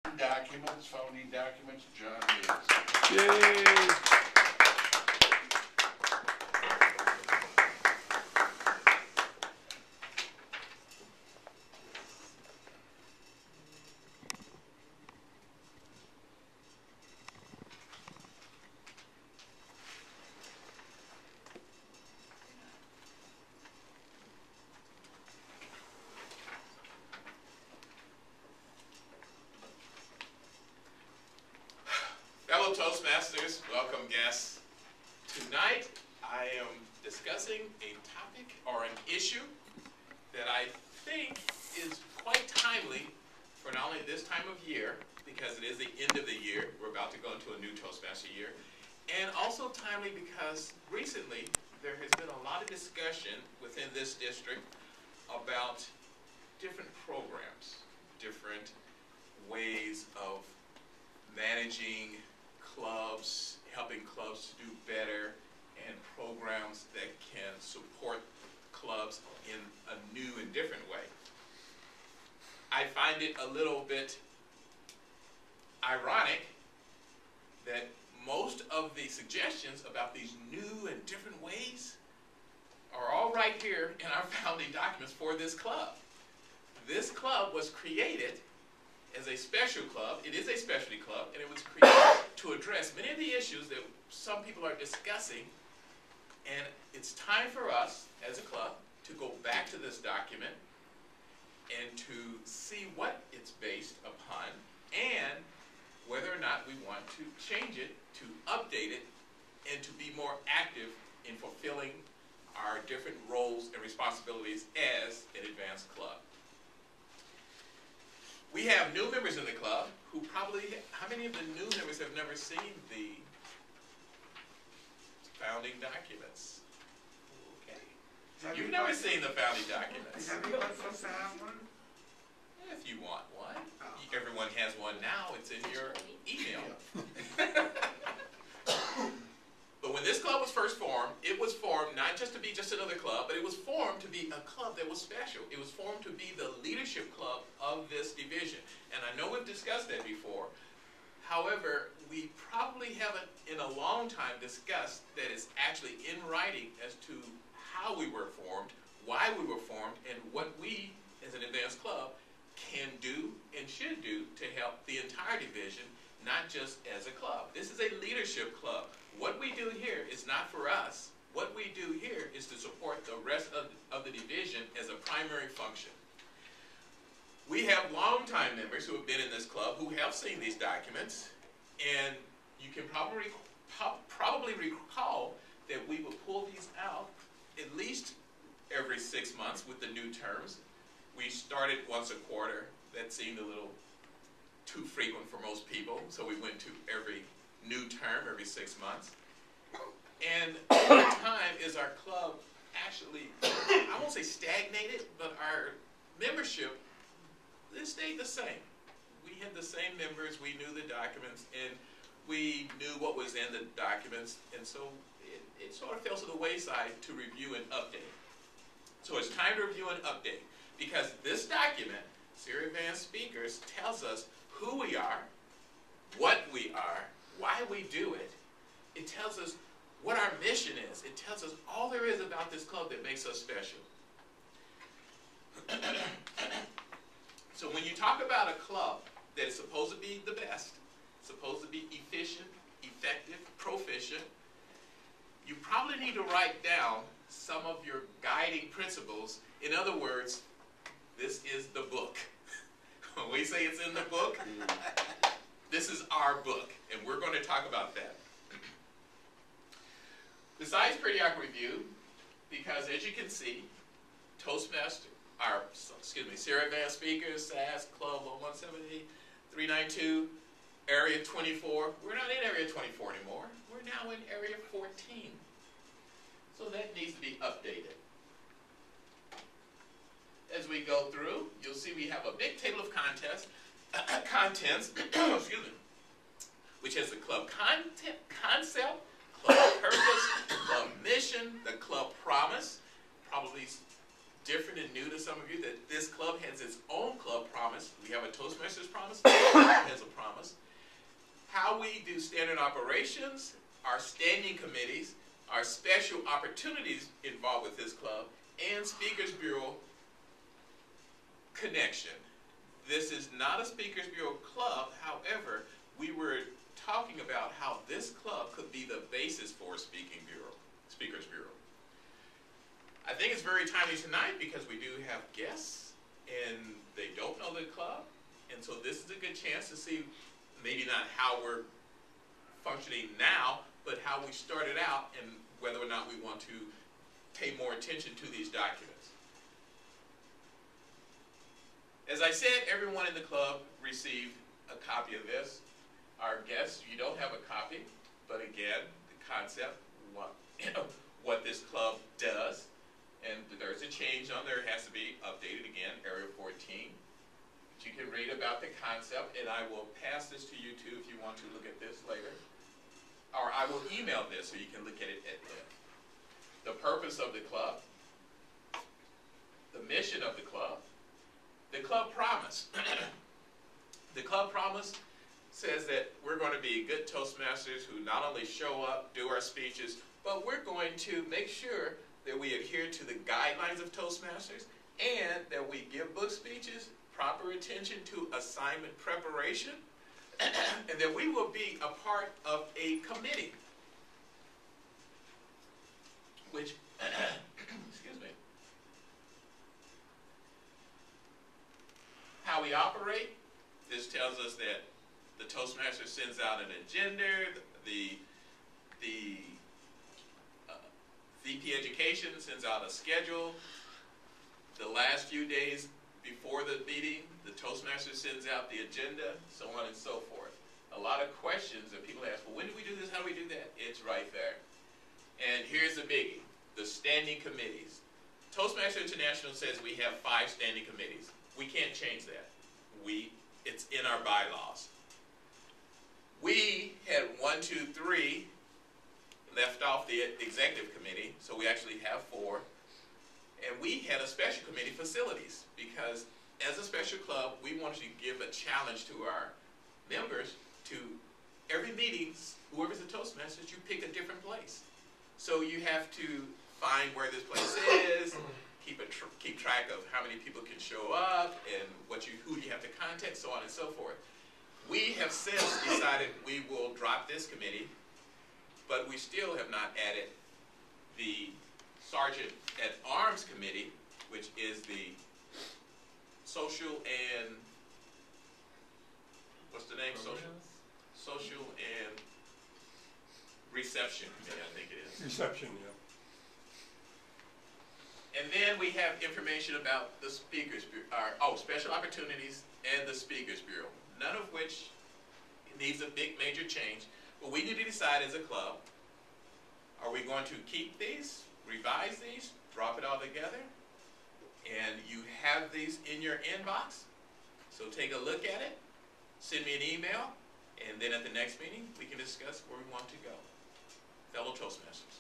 Documents, founding documents, John is. Yay! Fellow Toastmasters, welcome guests. Tonight I am discussing a topic or an issue that I think is quite timely for not only this time of year, because it is the end of the year, we're about to go into a new Toastmaster year, and also timely because recently there has been a lot of discussion within this district about different programs, different ways of managing clubs, helping clubs to do better, and programs that can support clubs in a new and different way. I find it a little bit ironic that most of the suggestions about these new and different ways are all right here in our founding documents for this club. This club was created as a special club. It is a specialty club, and it was created to address many of the issues that some people are discussing, and it's time for us as a club to go back to this document and to see what it's based upon and whether or not we want to change it, to update it, and to be more active in fulfilling our different roles and responsibilities as an advanced club. We have new members in the club who probably, how many of the new members have never seen the founding documents? Okay. You've never seen the founding documents. Is everyone supposed to have one? If you want one. Everyone has one now. It's in your email. But when this club was first formed, it was formed not just to be just another club, but it was formed to be a club that was special. It was formed to be the leadership club of this division. And I know we've discussed that before. However, we probably haven't in a long time discussed that it's actually in writing as to how we were formed, why we were formed, and what we as an advanced club can do and should do to help the entire division, not just as a club. This is a leadership club. What we do here is not for us. What we do here is to support the rest of the division as a primary function. We have longtime members who have been in this club who have seen these documents, and you can probably recall that we will pull these out at least every 6 months with the new terms. We started once a quarter. That seemed a little too frequent for most people, so we went to every new term every 6 months. And over time, is our club actually, I won't say stagnated, but our membership, it stayed the same. We had the same members, we knew the documents, and we knew what was in the documents, and so it sort of fell to the wayside to review and update. So it's time to review and update, because this document, Senior Advanced Speakers, tells us who we are, what we are, why we do it. It tells us what our mission is. It tells us all there is about this club that makes us special. So when you talk about a club that is supposed to be the best, supposed to be efficient, effective, proficient, you probably need to write down some of your guiding principles. In other words, this is the book. When we say it's in the book, this is our book, and we're going to talk about that. Besides periodic review, because as you can see, Toastmaster, Senior Advanced Speakers, SAS, Club 178, 392, Area 24, we're not in Area 24 anymore. We're now in Area 14. So that needs to be updated. As we go through, you'll see we have a big table of contents, excuse me, which has the club concept, club purpose, club mission, the club promise. Probably different and new to some of you that this club has its own club promise. We have a Toastmasters promise, it has we do standard operations, our standing committees, our special opportunities involved with this club, and Speakers Bureau connection. This is not a Speakers Bureau club. However, we were talking about how this club could be the basis for a Speakers Bureau. I think it's very timely tonight because we do have guests and they don't know the club, and so this is a good chance to see maybe not how we're functioning now, but how we started out and whether or not we want to pay more attention to these documents. As I said, everyone in the club received a copy of this. Our guests, you don't have a copy, but again, the concept, what this club does, and there's a change on there. It has to be updated again, Area 14. But you can read about the concept, and I will pass this to you too if you want to look at this later. Or I will email this so you can look at it at length. The purpose of the club, the mission of the club promise. The club promise says that we're going to be good Toastmasters who not only show up, do our speeches, but we're going to make sure that we adhere to the guidelines of Toastmasters and that we give book speeches, proper attention to assignment preparation, and that we will be a part of a committee, which, excuse me, how we operate. This tells us that the Toastmaster sends out an agenda, the VP Education sends out a schedule. The last few days before the meeting, the Toastmaster sends out the agenda, so on and so forth. A lot of questions that people ask, well, when do we do this? How do we do that? It's right there. And here's the biggie, the standing committees. Toastmaster International says we have 5 standing committees. We can't change that. It's in our bylaws. We had 1, 2, 3 left off the executive committee, so we actually have 4. And we had a special committee, facilities, because as a special club, we wanted to give a challenge to our members to every meeting, whoever's a Toastmaster, you pick a different place. So you have to find where this place is, keep track of how many people can show up and who you have to contact, so on and so forth. We have since decided we will drop this committee, but we still have not added the Sergeant at Arms Committee, which is the social and, what's the name? Social and Reception Committee, I think it is. Reception, yeah. And then we have information about the Speakers Bureau, special opportunities and the Speakers Bureau, none of which needs a big major change. But we need to decide as a club, are we going to keep these, revise these, drop it all together? And you have these in your inbox, so take a look at it, send me an email, and then at the next meeting, we can discuss where we want to go. Fellow Toastmasters.